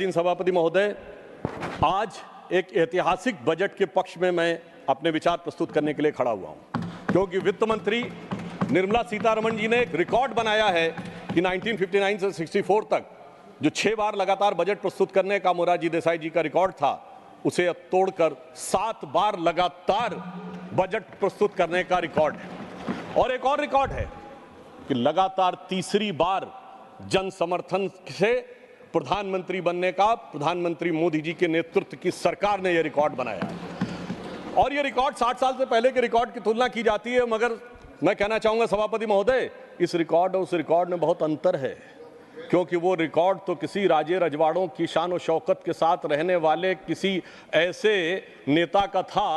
ज्ञातीन सभापति महोदय, आज एक ऐतिहासिक बजट के पक्ष में मैं अपने विचार प्रस्तुत करने के लिए खड़ा हुआ हूं, क्योंकि वित्त मंत्री निर्मला सीतारमण जी ने एक रिकॉर्ड बनाया है कि 1959 से 64 तक जो 6 बार लगातार बजट प्रस्तुत करने का मोरारजी देसाई जी का रिकॉर्ड था, उसे अब तोड़कर 7 बार लगातार बजट प्रस्तुत करने का रिकॉर्ड है। और एक और रिकॉर्ड है कि लगातार तीसरी बार जन समर्थन से प्रधानमंत्री बनने का प्रधानमंत्री मोदी जी के नेतृत्व की सरकार ने यह रिकॉर्ड बनाया है। और यह रिकॉर्ड 60 साल से पहले के रिकॉर्ड की तुलना की जाती है, मगर मैं कहना चाहूंगा सभापति महोदय, इस रिकॉर्ड और उस रिकॉर्ड में बहुत अंतर है, क्योंकि वो रिकॉर्ड तो किसी राजे रजवाड़ों की शान और शौकत के साथ रहने वाले किसी ऐसे नेता का था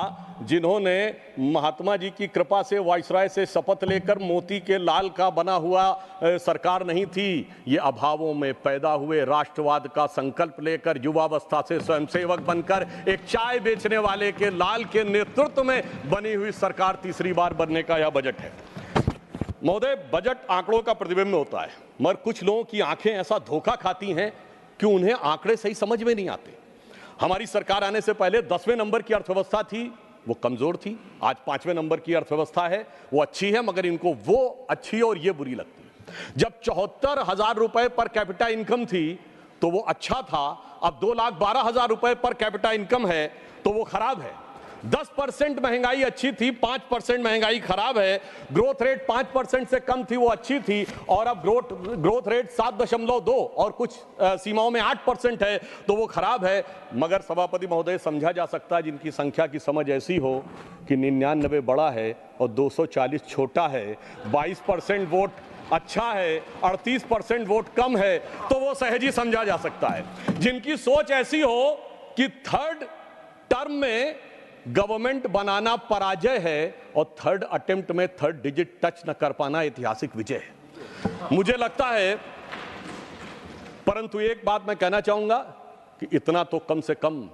जिन्होंने महात्मा जी की कृपा से वाइसराय से शपथ लेकर मोती के लाल का बना हुआ सरकार नहीं थी। ये अभावों में पैदा हुए राष्ट्रवाद का संकल्प लेकर युवावस्था से स्वयंसेवक बनकर एक चाय बेचने वाले के लाल के नेतृत्व में बनी हुई सरकार तीसरी बार बनने का यह बजट है। महोदय, बजट आंकड़ों का प्रतिबिंब होता है, मगर कुछ लोगों की आंखें ऐसा धोखा खाती हैं कि उन्हें आंकड़े सही समझ में नहीं आते। हमारी सरकार आने से पहले 10वें नंबर की अर्थव्यवस्था थी, वो कमजोर थी। आज 5वें नंबर की अर्थव्यवस्था है, वो अच्छी है, मगर इनको वो अच्छी और ये बुरी लगती है। जब 74,000 रुपए पर कैपिटा इनकम थी तो वो अच्छा था, अब 2,12,000 रुपए पर कैपिटा इनकम है तो वो खराब है। 10% महंगाई अच्छी थी, 5% महंगाई खराब है। ग्रोथ रेट 5% से कम थी, वो अच्छी थी, और अब ग्रोथ रेट 7.2 और कुछ सीमाओं में 8% है तो वो खराब है। मगर सभापति महोदय, समझा जा सकता है जिनकी संख्या की समझ ऐसी हो कि 99 बड़ा है और 240 छोटा है, 22% वोट अच्छा है, 38% वोट कम है, तो वो सहज ही समझा जा सकता है। जिनकी सोच ऐसी हो कि थर्ड टर्म में गवर्नमेंट बनाना पराजय है और थर्ड अटेम्प्ट में थर्ड डिजिट टच न कर पाना ऐतिहासिक विजय है, मुझे लगता है। परंतु एक बात मैं कहना चाहूंगा कि इतना तो कम से कम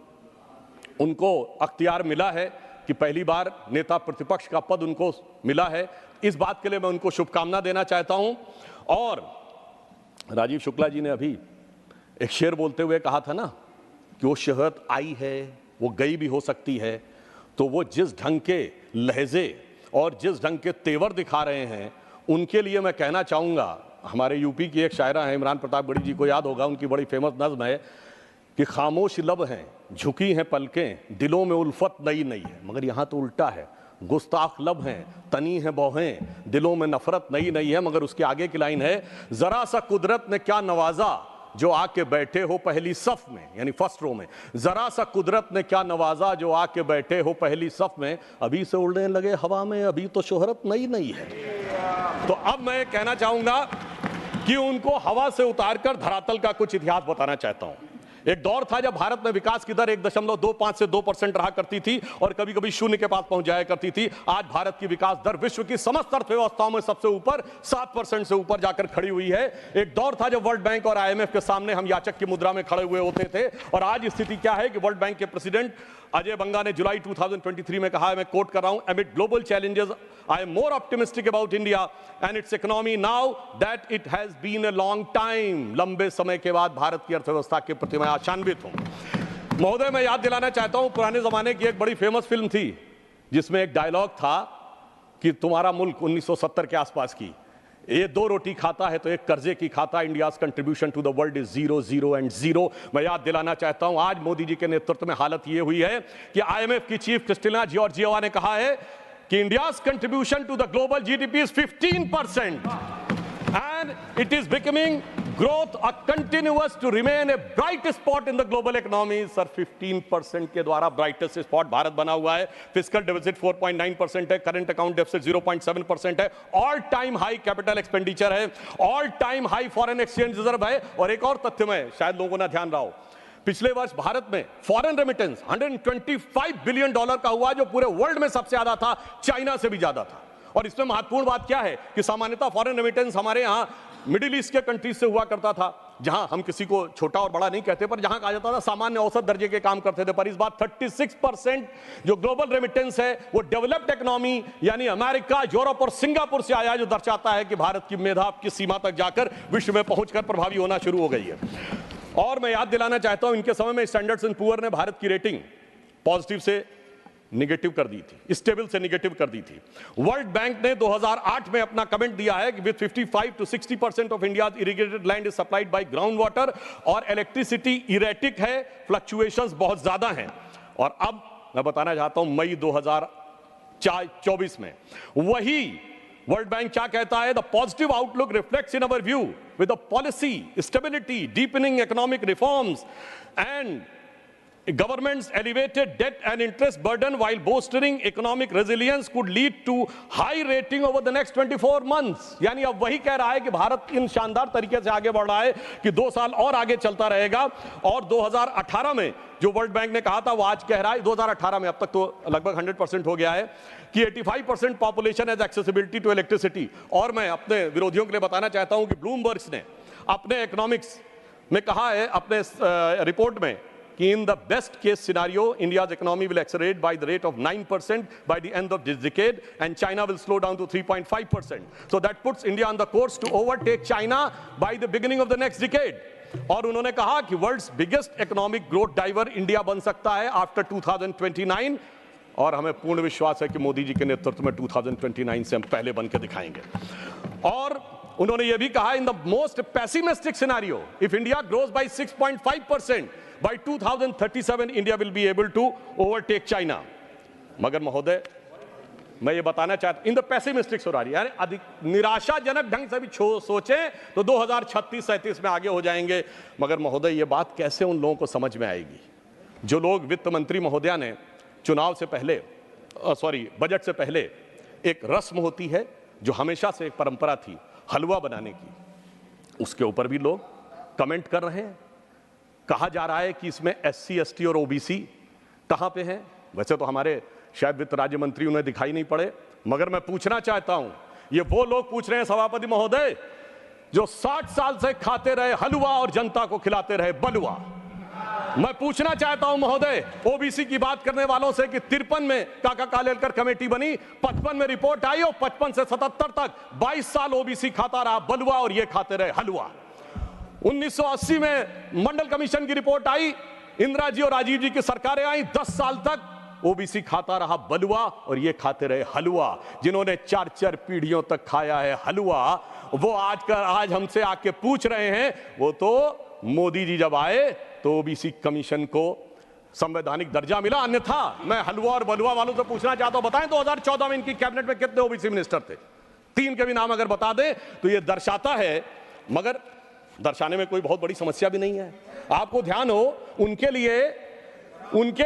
उनको अख्तियार मिला है कि पहली बार नेता प्रतिपक्ष का पद उनको मिला है। इस बात के लिए मैं उनको शुभकामना देना चाहता हूं। और राजीव शुक्ला जी ने अभी एक शेर बोलते हुए कहा था ना कि वो शहरत आई है, वो गई भी हो सकती है। तो वो जिस ढंग के लहजे और जिस ढंग के तेवर दिखा रहे हैं, उनके लिए मैं कहना चाहूँगा, हमारे यूपी की एक शायरा है, इमरान प्रतापगढ़ी जी को याद होगा, उनकी बड़ी फेमस नज्म है कि खामोश लब हैं, झुकी हैं पलकें, दिलों में उल्फत नई नई है। मगर यहाँ तो उल्टा है, गुस्ताख लब हैं, तनी हैं बौहें, दिलों में नफरत नई नई है। मगर उसके आगे की लाइन है, जरा सा कुदरत ने क्या नवाजा जो आके बैठे हो पहली सफ में, यानी फर्स्ट रो में। जरा सा कुदरत ने क्या नवाजा जो आके बैठे हो पहली सफ में, अभी से उड़ने लगे हवा में, अभी तो शोहरत नई नई है। तो अब मैं कहना चाहूंगा कि उनको हवा से उतारकर धरातल का कुछ इतिहास बताना चाहता हूं। एक दौर था जब भारत में विकास की दर 1.25 से 2% रहा करती थी और कभी कभी शून्य के पास पहुंच जाया करती थी। आज भारत की विकास दर विश्व की समस्त अर्थव्यवस्थाओं में सबसे ऊपर 7% से ऊपर जाकर खड़ी हुई है। एक दौर था जब वर्ल्ड बैंक और IMF के सामने हम याचक की मुद्रा में खड़े हुए होते थे, और आज स्थिति क्या है कि वर्ल्ड बैंक के प्रेसिडेंट अजय बंगा ने जुलाई 2023 में कहा है, मैं कोट कर रहा हूं, amid global challenges I am more optimistic about India and its economy now that it has been a long time। लंबे समय के बाद भारत की अर्थव्यवस्था के प्रति मैं आशान्वित हूं। महोदय, मैं याद दिलाना चाहता हूं, पुराने जमाने की एक बड़ी फेमस फिल्म थी जिसमें एक डायलॉग था कि तुम्हारा मुल्क 1970 के आसपास की, ये 2 रोटी खाता है तो एक कर्जे की खाता। India's contribution to the world is 0, 0 and 0। मैं याद दिलाना चाहता हूं, आज मोदी जी के नेतृत्व में हालत ये हुई है कि IMF की चीफ क्रिस्टिना जॉर्जिएवा ने कहा है कि India's contribution to the global GDP is 15% and it is becoming growth a continuous to remain a bright spot in the global economy। Sir, 15% के द्वारा ब्राइटेस्ट स्पॉट भारत बना हुआ है। फिस्कल डेफिसिट 4.9% है, करंट अकाउंट डेफिसिट 0.7% है, all time high capital expenditure है, all time high foreign exchange reserve है। और एक और तथ्य में शायद लोगों ने ध्यान रहा हो, पिछले वर्ष भारत में फॉरेन रेमिटेंस $125 बिलियन का हुआ, जो पूरे वर्ल्ड में सबसे ज्यादा था, चाइना से भी ज्यादा था। और इसमें महत्वपूर्ण बात क्या है कि सामान्यतः फॉरेन रेमिटेंस हमारे यहाँ मिडिल ईस्ट के कंट्रीज से हुआ करता था, जहां हम किसी को छोटा और बड़ा नहीं कहते, पर जहां कहा जाता था सामान्य औसत दर्जे के काम करते थे। पर इस बार 36% जो ग्लोबल रेमिटेंस है वो डेवलप्ड इकोनॉमी यानी अमेरिका, यूरोप और सिंगापुर से आया, जो दर्शाता है कि भारत की मेधा किस सीमा तक जाकर विश्व में पहुंचकर प्रभावी होना शुरू हो गई है। और मैं याद दिलाना चाहता हूं, इनके समय में स्टैंडर्ड्स एंड पुअर ने भारत की रेटिंग पॉजिटिव से निगेटिव कर दी थी, स्टेबल से निगेटिव कर दी थी। वर्ल्ड बैंक ने 2008 में अपना कमेंट दिया है कि with 55 to 60% of India's irrigated land is supplied by ground water, और इलेक्ट्रिसिटी इरेटिक है, फ्लक्चुएशंस बहुत ज्यादा हैं। और अब मैं बताना चाहता हूं मई 2024 में वही वर्ल्ड बैंक क्या कहता है, the positive outlook reflects in our view with the policy stability, deepening economic reforms and government's elevated debt and interest burden while bolstering economic resilience could lead to high rating over the next 24 months। यानी अब वही कह रहा है कि भारत इन शानदार तरीके से आगे बढ़ रहा है कि 2 साल और आगे चलता रहेगा। और 2018 में जो वर्ल्ड बैंक ने कहा था वो आज कह रहा है 2018 में, अब तक तो लगभग 100% हो गया है, कि 85% population has accessibility to electricity. और मैं अपने विरोधियों के लिए बताना चाहता हूं कि ब्लूमबर्ग ने अपने इकोनॉमिक्स में कहा है, अपने रिपोर्ट में, कि in the best case scenario India's economy will accelerate by the rate of 9% by the end of this decade and China will slow down to 3.5%, so that puts India on the course to overtake China by the beginning of the next decade। और उन्होंने कहा कि world's biggest economic growth driver India बन सकता है after 2029, और हमें पूर्ण विश्वास है कि मोदी जी के नेतृत्व में 2029 से हम पहले बन के दिखाएंगे। और उन्होंने यह भी कहा, in the most pessimistic scenario if India grows by 6.5% by 2037 India will be able to overtake China. मगर महोदय मैं ये बताना चाहता हूं, इन द पेसिमिस्टिक सिनेरियो, यानी अधिक निराशाजनक ढंग से भी सोचें तो 2036-37 में आगे हो जाएंगे। मगर महोदय ये बात कैसे उन लोगों को समझ में आएगी जो लोग, वित्त मंत्री महोदया ने चुनाव से पहले, बजट से पहले एक रस्म होती है जो हमेशा से एक परंपरा थी हलवा बनाने की, उसके ऊपर भी लोग कमेंट कर रहे हैं। कहा जा रहा है कि इसमें SC ST और OBC कहां पे हैं। वैसे तो हमारे शायद वित्त राज्य मंत्री उन्हें दिखाई नहीं पड़े, मगर मैं पूछना चाहता हूं, ये वो लोग पूछ रहे हैं सभापति महोदय जो 60 साल से खाते रहे हलवा और जनता को खिलाते रहे बलुआ। मैं पूछना चाहता हूं महोदय OBC की बात करने वालों से कि 53 में काका कालेलकर कमेटी बनी, 55 में रिपोर्ट आई और 55 से 77 तक 22 साल OBC खाता रहा बलुआ और ये खाते रहे हलवा। 1980 में मंडल कमीशन की रिपोर्ट आई, इंदिरा जी और राजीव जी की सरकारें आई, 10 साल तक OBC खाता रहा बलुआ और ये खाते रहे हलवा। जिन्होंने 4-4 पीढ़ियों तक खाया है हलवा, वो आज हमसे आके पूछ रहे हैं, वो तो मोदी जी जब आए तो OBC कमीशन को संवैधानिक दर्जा मिला, अन्यथा मैं हलवा और बलुआ वालों से पूछना चाहता हूं, बताएं 2014 में इनकी कैबिनेट में कितने OBC मिनिस्टर थे? 3 के भी नाम अगर बता दें तो ये दर्शाता है, मगर दर्शाने में कोई बहुत बड़ी समस्या भी नहीं है। आपको ध्यान हो, उनके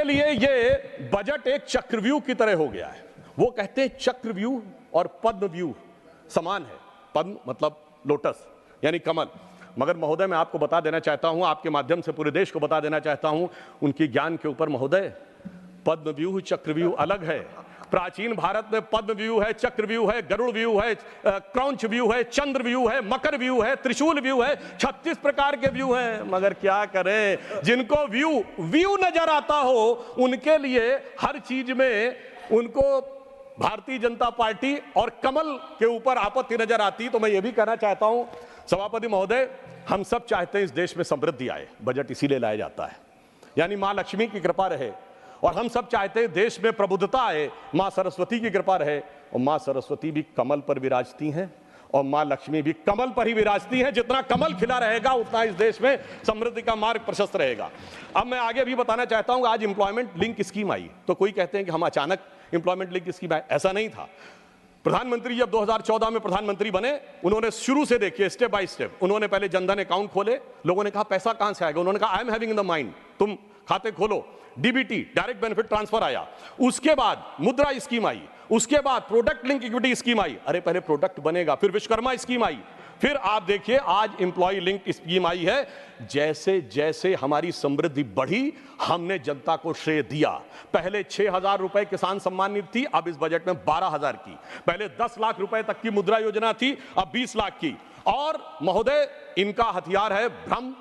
लिए ये बजट एक चक्रव्यूह की तरह हो गया है। वो कहते हैं चक्रव्यूह और पद्मव्यूह समान है। पद्म मतलब लोटस यानी कमल। मगर महोदय मैं आपको बता देना चाहता हूं, आपके माध्यम से पूरे देश को बता देना चाहता हूं, उनकी ज्ञान के ऊपर महोदय पद्मव्यूह चक्रव्यूह अलग है। प्राचीन भारत में पद्मव्यूह है, चक्रव्यूह है, गरुड़ व्यूह है, क्रौंच व्यूह है, चंद्र व्यूह है, मकर व्यूह है, त्रिशूल व्यूह है, 36 प्रकार के व्यूह हैं। मगर क्या करें, जिनको व्यू नजर आता हो उनके लिए हर चीज में उनको भारतीय जनता पार्टी और कमल के ऊपर आपत्ति नजर आती। तो मैं ये भी कहना चाहता हूं सभापति महोदय, हम सब चाहते हैं इस देश में समृद्धि आए, बजट इसीलिए लाया जाता है, यानी मां लक्ष्मी की कृपा रहे। और हम सब चाहते हैं देश में प्रबुद्धता आए, मां सरस्वती की कृपा रहे। और मां सरस्वती भी कमल पर विराजती हैं और मां लक्ष्मी भी कमल पर ही विराजती हैं। जितना कमल खिला रहेगा उतना इस देश में समृद्धि का मार्ग प्रशस्त रहेगा। अब मैं आगे भी बताना चाहता हूं, आज एम्प्लॉयमेंट लिंक स्कीम आई तो कोई कहते हैं कि हम अचानक एम्प्लॉयमेंट लिंक स्कीम आए, ऐसा नहीं था। प्रधानमंत्री जब 2014 में प्रधानमंत्री बने, उन्होंने शुरू से देखिए स्टेप बाय स्टेप, उन्होंने पहले जनधन अकाउंट खोले। लोगों ने कहा पैसा कहां से आएगा, उन्होंने कहा I am having in the mind, तुम खाते खोलो। DBT डायरेक्ट बेनिफिट ट्रांसफर आया, उसके बाद मुद्रा स्कीम आई, उसके बाद प्रोडक्ट लिंक इक्विटी स्कीम आई। अरे पहले प्रोडक्ट बनेगा, फिर विश्वकर्मा स्कीम आई, फिर आप देखिए आज एम्प्लॉय लिंक स्कीम आई है। जैसे जैसे हमारी समृद्धि बढ़ी, हमने जनता को श्रेय दिया। पहले 6,000 रुपए किसान सम्मान निधि थी, अब इस बजट में 12,000 की। पहले 10 लाख रुपए तक की मुद्रा योजना थी, अब 20 लाख की। और महोदय इनका हथियार है भ्रम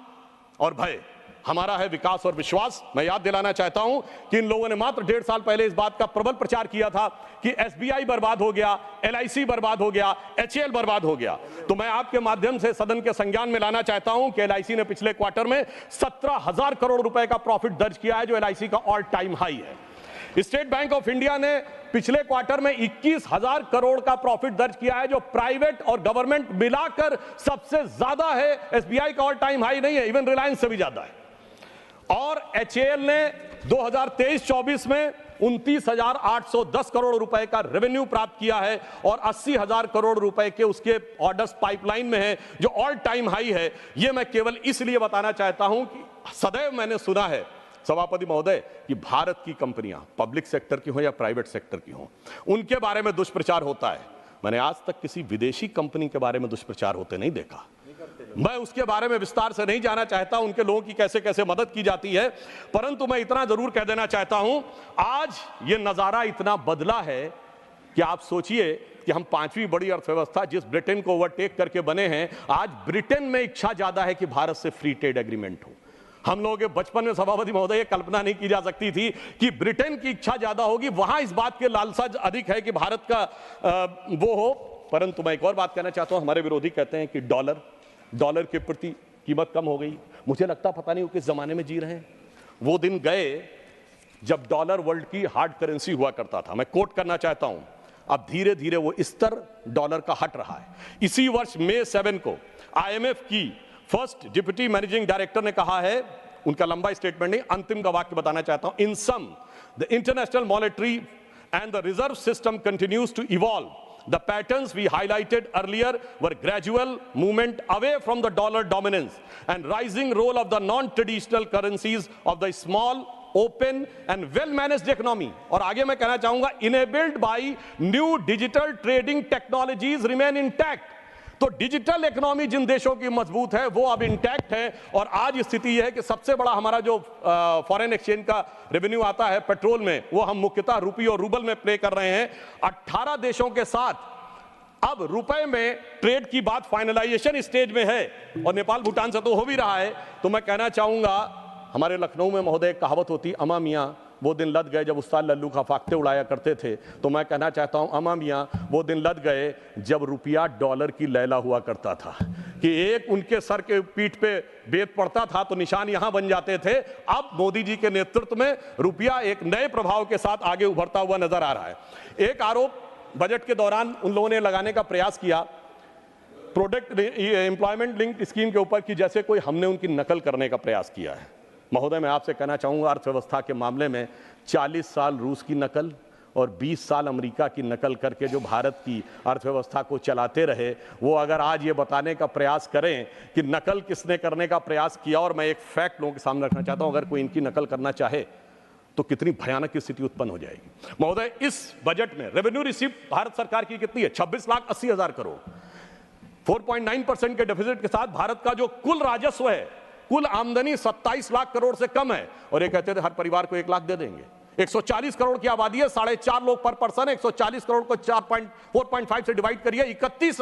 और भय। हमारा है विकास और विश्वास। मैं याद दिलाना चाहता हूं कि इन लोगों ने मात्र 1.5 साल पहले इस बात का प्रबल प्रचार किया था कि एसबीआई बर्बाद हो गया, एलआईसी बर्बाद हो गया, एचएएल बर्बाद हो गया। तो मैं आपके माध्यम से सदन के संज्ञान में लाना चाहता हूं कि एलआईसी ने पिछले क्वार्टर में 17,000 करोड़ रुपए का प्रॉफिट दर्ज किया है, जो एलआईसी का ऑल टाइम हाई है। स्टेट बैंक ऑफ इंडिया ने पिछले क्वार्टर में 21,000 करोड़ का प्रॉफिट दर्ज किया है, जो प्राइवेट और गवर्नमेंट मिलाकर सबसे ज्यादा है। एसबीआई का ऑल टाइम हाई नहीं है, इवन रिलायंस से भी ज्यादा है। और एचएएल ने 2023-24 में 29,810 करोड़ रुपए का रेवेन्यू प्राप्त किया है और 80,000 करोड़ रुपए के उसके ऑर्डर्स पाइपलाइन में है, जो ऑल टाइम हाई है। यह मैं केवल इसलिए बताना चाहता हूं कि सदैव मैंने सुना है सभापति महोदय कि भारत की कंपनियां पब्लिक सेक्टर की हो या प्राइवेट सेक्टर की हो, उनके बारे में दुष्प्रचार होता है। मैंने आज तक किसी विदेशी कंपनी के बारे में दुष्प्रचार होते नहीं देखा। मैं उसके बारे में विस्तार से नहीं जाना चाहता, उनके लोगों की कैसे कैसे मदद की जाती है, परंतु मैं इतना जरूर कह देना चाहता हूं, आज ये नजारा इतना बदला है कि आप सोचिए कि हम 5वीं बड़ी अर्थव्यवस्था जिस ब्रिटेन को ओवरटेक करके बने हैं, आज ब्रिटेन में इच्छा ज्यादा है कि भारत से फ्री ट्रेड एग्रीमेंट हो। हम लोगों के बचपन में सभापति महोदय ये कल्पना नहीं की जा सकती थी कि ब्रिटेन की इच्छा ज्यादा होगी, वहां इस बात के लालसा अधिक है कि भारत का वो हो। परंतु मैं एक और बात कहना चाहता हूं, हमारे विरोधी कहते हैं कि डॉलर के प्रति कीमत कम हो गई। मुझे लगता पता नहीं वो किस जमाने में जी रहे हैं। वो दिन गए जब डॉलर वर्ल्ड की हार्ड करेंसी हुआ करता था। मैं कोट करना चाहता हूं, अब धीरे धीरे वो स्तर डॉलर का हट रहा है। इसी वर्ष मई 7 को आईएमएफ की फर्स्ट डिप्टी मैनेजिंग डायरेक्टर ने कहा है, उनका लंबा स्टेटमेंट नहीं, अंतिम का वाक्य बताना चाहता हूं, in sum the international monetary and the reserve system continues to evolve. The patterns we highlighted earlier were gradual movement away from the dollar dominance and rising role of the non-traditional currencies of the small, open and well-managed economy. और आगे मैं कहना चाहूंगा, enabled by new digital trading technologies remain intact. तो digital economy जिन देशों की मजबूत है वो अब इंटैक्ट है। और आज स्थिति यह है कि सबसे बड़ा हमारा जो फॉरेन एक्सचेंज का रेवेन्यू आता है पेट्रोल में, वो हम मुख्यतः रुपये और रूबल में प्ले कर रहे हैं। 18 देशों के साथ अब रुपए में ट्रेड की बात फाइनलाइजेशन स्टेज में है और नेपाल भूटान से तो हो भी रहा है। तो मैं कहना चाहूंगा, हमारे लखनऊ में महोदय कहावत होती, अमा मियाँ वो दिन लद गए जब उस्ताद लल्लू का फाख्ते उड़ाया करते थे। तो मैं कहना चाहता हूं, अमा मियाँ वो दिन लद गए जब रुपया डॉलर की लैला हुआ करता था कि एक उनके सर के पीठ पे बेत पड़ता था तो निशान यहां बन जाते थे। अब मोदी जी के नेतृत्व में रुपया एक नए प्रभाव के साथ आगे उभरता हुआ नजर आ रहा है। एक आरोप बजट के दौरान उन लोगों ने लगाने का प्रयास किया प्रोडक्ट एम्प्लॉयमेंट लिंक्ड स्कीम के ऊपर कि जैसे कोई हमने उनकी नकल करने का प्रयास किया है। महोदय, मैं आपसे कहना चाहूंगा, अर्थव्यवस्था के मामले में 40 साल रूस की नकल और 20 साल अमेरिका की नकल करके जो भारत की अर्थव्यवस्था को चलाते रहे, वो अगर आज ये बताने का प्रयास करें कि नकल किसने करने का प्रयास किया, और मैं एक फैक्ट लोगों के सामने रखना चाहता हूं, अगर कोई इनकी नकल करना चाहे तो कितनी भयानक स्थिति उत्पन्न हो जाएगी। महोदय, इस बजट में रेवेन्यू रिसीव्ड भारत सरकार की कितनी है? 26,80,000 करोड़। 4.9% के डेफिसिट के साथ भारत का जो कुल राजस्व है, कुल आमदनी 27 लाख करोड़ से कम है। और ये कहते थे हर परिवार को 1 लाख दे देंगे। 140 करोड़ की आबादी है, 4.5 लोग पर पर्सन है। 140 करोड़ को 4.5 से डिवाइड करिए, 31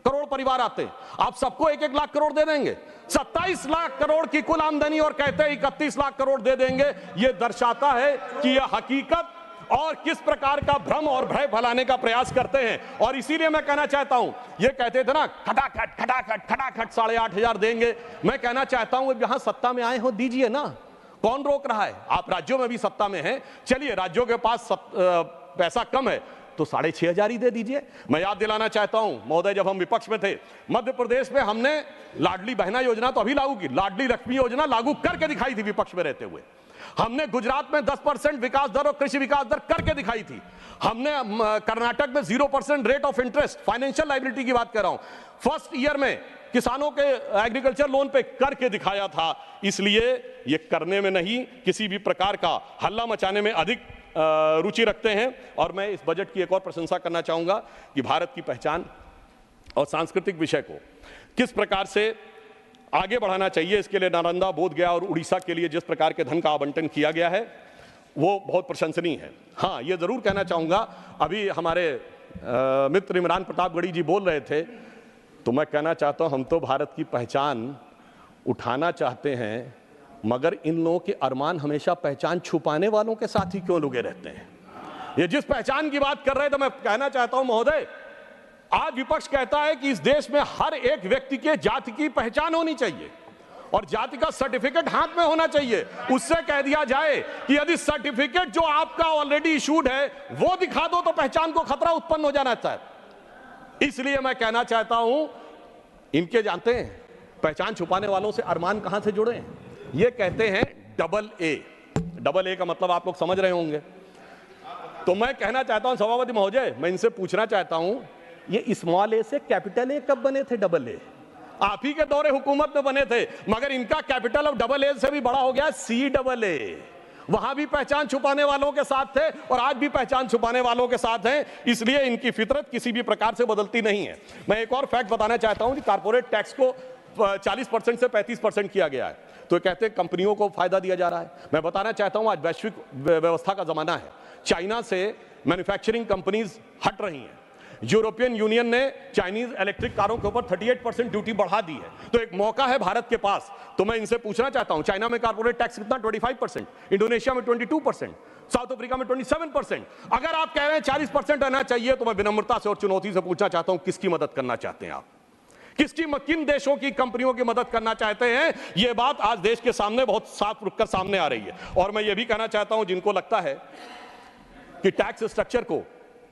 करोड़ परिवार आते हैं। आप सबको 1-1 लाख करोड़ दे देंगे। 27 लाख करोड़ की कुल आमदनी और कहते हैं 31 लाख करोड़ दे देंगे। यह दर्शाता है कि यह हकीकत और किस प्रकार का भ्रम और भय फैलाने का प्रयास करते हैं। और इसीलिए मैं कहना चाहता हूं, ये कहते थे ना खटाखट 8,500 देंगे। मैं कहना चाहता हूं, जहां सत्ता में आए हो दीजिए ना, कौन रोक रहा है? आप राज्यों में भी सत्ता में हैं, चलिए राज्यों के पास पैसा कम है तो 6,500 ही दे दीजिए। मैं याद दिलाना चाहता हूं महोदय, जब हम विपक्ष में थे, मध्य प्रदेश में हमने लाडली बहना योजना तो अभी लागू की, लाडली लक्ष्मी योजना लागू करके दिखाई थी विपक्ष में रहते हुए। हमने गुजरात में 10% विकास दर और कृषि विकास दर करके दिखाई थी। हमने कर्नाटक में 0% rate of interest, financial liability की बात कर रहा हूं, फर्स्ट ईयर में किसानों के एग्रीकल्चर लोन पे करके दिखाया था। इसलिए ये करने में नहीं, किसी भी प्रकार का हल्ला मचाने में अधिक रुचि रखते हैं। और मैं इस बजट की एक और प्रशंसा करना चाहूंगा कि भारत की पहचान और सांस्कृतिक विषय को किस प्रकार से आगे बढ़ाना चाहिए, इसके लिए नालंदा, बोधगया और उड़ीसा के लिए जिस प्रकार के धन का आवंटन किया गया है वो बहुत प्रशंसनीय है। हाँ, ये जरूर कहना चाहूंगा, अभी हमारे मित्र इमरान प्रतापगढ़ी जी बोल रहे थे, तो मैं कहना चाहता हूं, हम तो भारत की पहचान उठाना चाहते हैं मगर इन लोगों के अरमान हमेशा पहचान छुपाने वालों के साथ ही क्यों लुके रहते हैं? ये जिस पहचान की बात कर रहे हैं, तो मैं कहना चाहता हूं महोदय, आज विपक्ष कहता है कि इस देश में हर एक व्यक्ति के जाति की पहचान होनी चाहिए और जाति का सर्टिफिकेट हाथ में होना चाहिए। उससे कह दिया जाए कि यदि सर्टिफिकेट जो आपका ऑलरेडी इशूड है वो दिखा दो तो पहचान को खतरा उत्पन्न हो जाना चाहिए। इसलिए मैं कहना चाहता हूं, इनके जानते हैं पहचान छुपाने वालों से अरमान कहां से जुड़े हैं? ये कहते हैं डबल ए। डबल ए का मतलब आप लोग समझ रहे होंगे। तो मैं कहना चाहता हूं सभापति महोदय, मैं इनसे पूछना चाहता हूं, ये स्मॉल ए से कैपिटल ए कब बने थे? डबल ए आप ही के दौरे हुकूमत में बने थे, मगर इनका कैपिटल अब डबल ए से भी बड़ा हो गया, सी डबल ए। वहां भी पहचान छुपाने वालों के साथ थे और आज भी पहचान छुपाने वालों के साथ हैं। इसलिए इनकी फितरत किसी भी प्रकार से बदलती नहीं है। मैं एक और फैक्ट बताना चाहता हूं कि कारपोरेट टैक्स को 40% से 35% किया गया है, तो कहते हैं कंपनियों को फायदा दिया जा रहा है। मैं बताना चाहता हूं, आज वैश्विक व्यवस्था का जमाना है। चाइना से मैन्युफैक्चरिंग कंपनीज हट रही हैं। यूरोपियन यूनियन ने चाइनीज इलेक्ट्रिक कारों के ऊपर 38% ड्यूटी बढ़ा दी है। तो एक मौका है भारत के पास। तो मैं इनसे पूछना चाहता हूं, चाइना में कारपोरेट टैक्स कितना? 25%, इंडोनेशिया में 22%, साउथ अफ्रीका में 27%। अगर आप कह रहे हैं 40% रहना चाहिए, तो मैं विनम्रता से और चुनौती से पूछना चाहता हूं, किसकी मदद करना चाहते हैं आप? किन देशों की कंपनियों की मदद करना चाहते हैं? यह बात आज देश के सामने बहुत साफ रुककर सामने आ रही है। और मैं यह भी कहना चाहता हूं, जिनको लगता है कि टैक्स स्ट्रक्चर को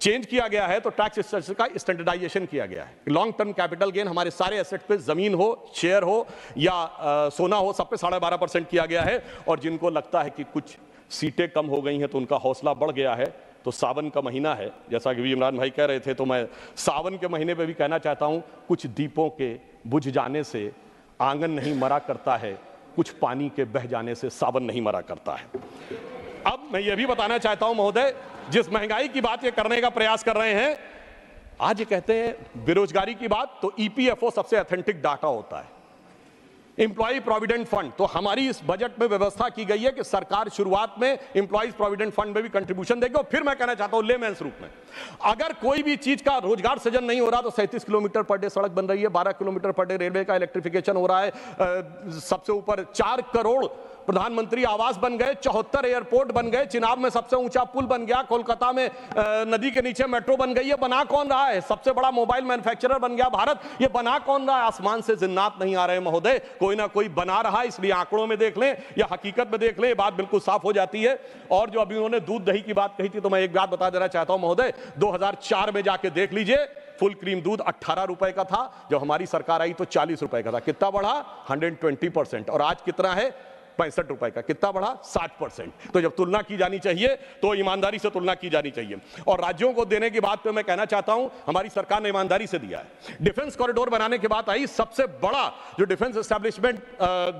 चेंज किया गया है, तो टैक्स स्ट्रक्चर का स्टैंडर्डाइजेशन किया गया है। लॉन्ग टर्म कैपिटल गेन हमारे सारे एसेट पे, जमीन हो, शेयर हो या सोना हो, सब पे 12.5% किया गया है। और जिनको लगता है कि कुछ सीटें कम हो गई हैं तो उनका हौसला बढ़ गया है, तो सावन का महीना है, जैसा कि इमरान भाई कह रहे थे, तो मैं सावन के महीने पे भी कहना चाहता हूं, कुछ दीपों के बुझ जाने से आंगन नहीं मरा करता है, कुछ पानी के बह जाने से सावन नहीं मरा करता है। अब मैं ये भी बताना चाहता हूं महोदय, जिस महंगाई की बात ये करने का प्रयास कर रहे हैं, आज ये कहते हैं बेरोजगारी की बात, तो ईपीएफओ सबसे ऑथेंटिक डाटा होता है, एम्प्लॉय प्रोविडेंट फंड। तो हमारी इस बजट में व्यवस्था की गई है कि सरकार शुरुआत में एम्प्लॉयज प्रोविडेंट फंड में भी कंट्रीब्यूशन देगी। और फिर मैं कहना चाहता हूं लेमेंस रूप में, अगर कोई भी चीज का रोजगार सृजन नहीं हो रहा, तो 37 किलोमीटर पर डे सड़क बन रही है, 12 किलोमीटर पर डे रेलवे का इलेक्ट्रिफिकेशन हो रहा है, सबसे ऊपर 4 करोड़ प्रधानमंत्री आवास बन गए, 74 एयरपोर्ट बन गए, चिनाब में सबसे ऊंचा पुल बन गया, कोलकाता में नदी के नीचे मेट्रो बन गई। ये बना कौन रहा है? सबसे बड़ा मोबाइल मैन्युफैक्चरर बन गया भारत। ये बना कौन रहा है? आसमान से जिन्नात नहीं आ रहे महोदय, कोई ना कोई बना रहा है। इसलिए आंकड़ों में देख लें या हकीकत में देख लें, ये बात बिल्कुल साफ हो जाती है। और जो अभी उन्होंने दूध दही की बात कही थी, तो मैं एक बात बता देना चाहता हूं महोदय, 2004 में जाके देख लीजिए, फुल क्रीम दूध 18 रुपए का था, जब हमारी सरकार आई तो 40 रुपए का था। कितना बढ़ा? 120%। और आज कितना है? 65 रुपए का। कितना बढ़ा? 60%। तो जब तुलना की जानी चाहिए तो ईमानदारी से तुलना की जानी चाहिए। और राज्यों को देने की बात पे मैं कहना चाहता हूं, हमारी सरकार ने ईमानदारी से दिया है। डिफेंस कॉरिडोर बनाने की बात आई, सबसे बड़ा जो डिफेंस एस्टेब्लिशमेंट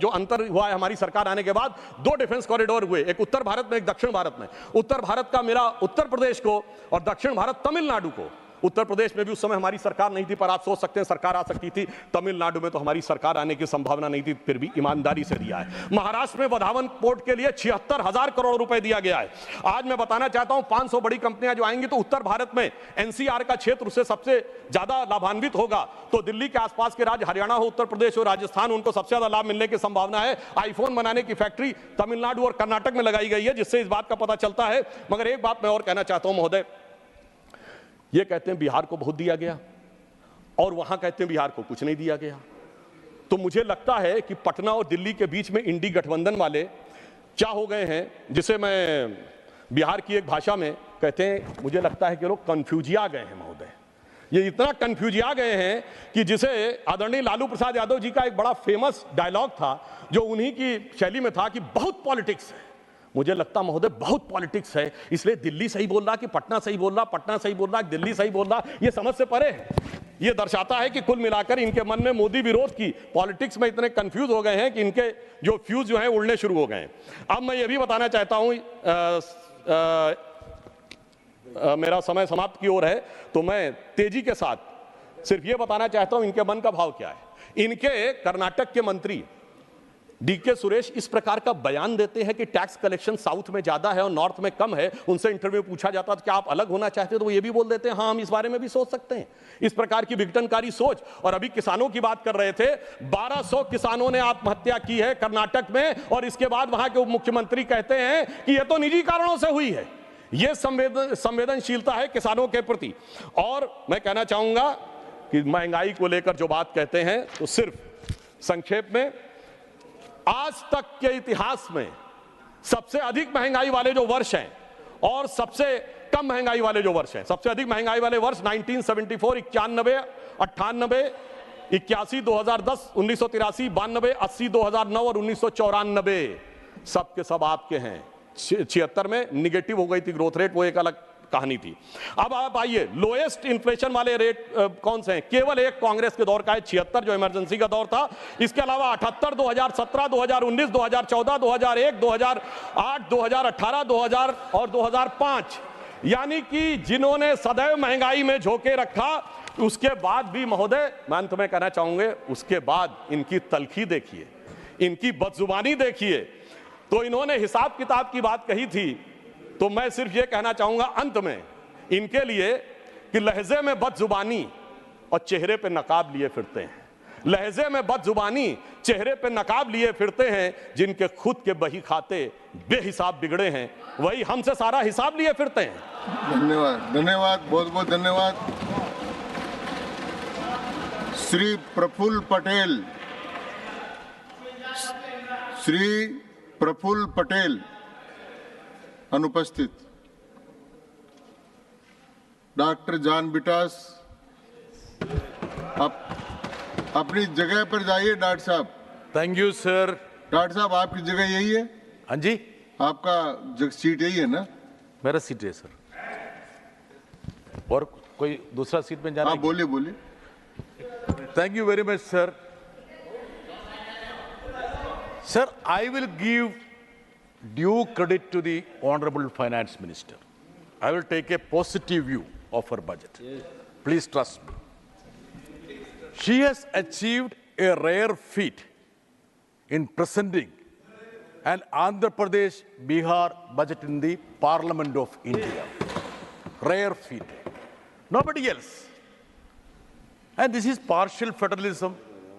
जो अंतर हुआ है हमारी सरकार आने के बाद, 2 डिफेंस कॉरिडोर हुए, एक उत्तर भारत में, एक दक्षिण भारत में। उत्तर भारत का मेरा उत्तर प्रदेश को और दक्षिण भारत तमिलनाडु को। उत्तर प्रदेश में भी उस समय हमारी सरकार नहीं थी, पर आप सोच सकते हैं सरकार आ सकती थी। तमिलनाडु में तो हमारी सरकार आने की संभावना नहीं थी, फिर भी ईमानदारी से दिया है। महाराष्ट्र में वधावन पोर्ट के लिए 76,000 करोड़ रुपए दिया गया है। आज मैं बताना चाहता हूं, 500 बड़ी कंपनियां जो आएंगी, तो उत्तर भारत में एनसीआर का क्षेत्र उससे सबसे ज्यादा लाभान्वित होगा। तो दिल्ली के आसपास के राज्य, हरियाणा हो, उत्तर प्रदेश हो, राजस्थान, उनको सबसे ज्यादा लाभ मिलने की संभावना है। आईफोन बनाने की फैक्ट्री तमिलनाडु और कर्नाटक में लगाई गई है, जिससे इस बात का पता चलता है। मगर एक बात मैं और कहना चाहता हूं महोदय, ये कहते हैं बिहार को बहुत दिया गया और वहां कहते हैं बिहार को कुछ नहीं दिया गया। तो मुझे लगता है कि पटना और दिल्ली के बीच में इंडी गठबंधन वाले क्या हो गए हैं, जिसे मैं बिहार की एक भाषा में कहते हैं, मुझे लगता है कि लोग कंफ्यूजिया गए हैं महोदय। ये इतना कंफ्यूजिया गए हैं कि जिसे आदरणीय लालू प्रसाद यादव जी का एक बड़ा फेमस डायलॉग था, जो उन्हीं की शैली में था कि बहुत पॉलिटिक्स है। मुझे लगता महोदय बहुत पॉलिटिक्स है, इसलिए दिल्ली सही बोल रहा कि पटना सही बोल रहा, पटना सही बोल रहा दिल्ली सही बोल रहा, ये समझ से परे है। ये दर्शाता है कि कुल मिलाकर इनके मन में मोदी विरोध की पॉलिटिक्स में इतने कंफ्यूज हो गए हैं कि इनके जो फ्यूज जो हैं उड़ने शुरू हो गए हैं। अब मैं ये भी बताना चाहता हूं, मेरा समय समाप्त की ओर है, तो मैं तेजी के साथ सिर्फ ये बताना चाहता हूं इनके मन का भाव क्या है। इनके कर्नाटक के मंत्री डीके सुरेश इस प्रकार का बयान देते हैं कि टैक्स कलेक्शन साउथ में ज्यादा है और नॉर्थ में कम है। उनसे इंटरव्यू पूछा जाता था कि आप अलग होना चाहते हो, तो वो ये भी बोल देते हैं हाँ हम इस बारे में भी सोच सकते हैं। इस प्रकार की विघटनकारी सोच। और अभी किसानों की बात कर रहे थे, 1200 किसानों ने आत्महत्या की है कर्नाटक में, और इसके बाद वहां के उप मुख्यमंत्री कहते हैं कि यह तो निजी कारणों से हुई है। यह संवेदनशीलता है किसानों के प्रति। और मैं कहना चाहूंगा कि महंगाई को लेकर जो बात कहते हैं, तो सिर्फ संक्षेप में, आज तक के इतिहास में सबसे अधिक महंगाई वाले जो वर्ष हैं और सबसे कम महंगाई वाले जो वर्ष हैं, सबसे अधिक महंगाई वाले वर्ष 1974, 91, 98, 81, 2010, 1983, 92, 80, 2009 और 1994 सब के सब आपके हैं। 76 में निगेटिव हो गई थी ग्रोथ रेट, वो एक अलग कहानी थी। अब आप आइए, लोएस्ट इन्फ्लेशन वाले रेट कौन से हैं? केवल एक कांग्रेस के दौर का है 76, जो इमरजेंसी का दौर था। इसके अलावा 78, 2017, 2019, 2014, 2001, 2008, 2018, 2000 और 2005, यानी कि जिन्होंने सदैव महंगाई में झोंके रखा, उसके बाद भी महोदय, मैं अंत में कहना चाहूंगे, उसके बाद इनकी तलखी देखिए, इनकी बदजुबानी देखिए। तो इन्होंने हिसाब किताब की बात कही थी, तो मैं सिर्फ ये कहना चाहूंगा अंत में इनके लिए कि लहजे में बदजुबानी और चेहरे पे नकाब लिए फिरते हैं। लहजे में बदजुबानी, चेहरे पे नकाब लिए फिरते हैं, जिनके खुद के बही खाते बेहिसाब बिगड़े हैं, वही हमसे सारा हिसाब लिए फिरते हैं। धन्यवाद, धन्यवाद, बहुत बहुत धन्यवाद। श्री प्रफुल्ल पटेल, श्री प्रफुल्ल पटेल अनुपस्थित। डॉक्टर जान बिटास, आप अपनी जगह पर जाइए। डॉक्टर साहब। Thank you sir. डॉक्टर साहब, आपकी जगह यही है? हाँ जी, आपका सीट यही है ना? मेरा सीट है सर। और कोई दूसरा सीट में जाना? हाँ, बोलिए बोलिए। Thank you very much, sir. Sir, I will give due credit to the Honorable Finance Minister. I will take a positive view of her budget. Please trust me. She has achieved a rare feat in presenting an Andhra Pradesh Bihar budget in the Parliament of India. Rare feat. Nobody else. And this is partial federalism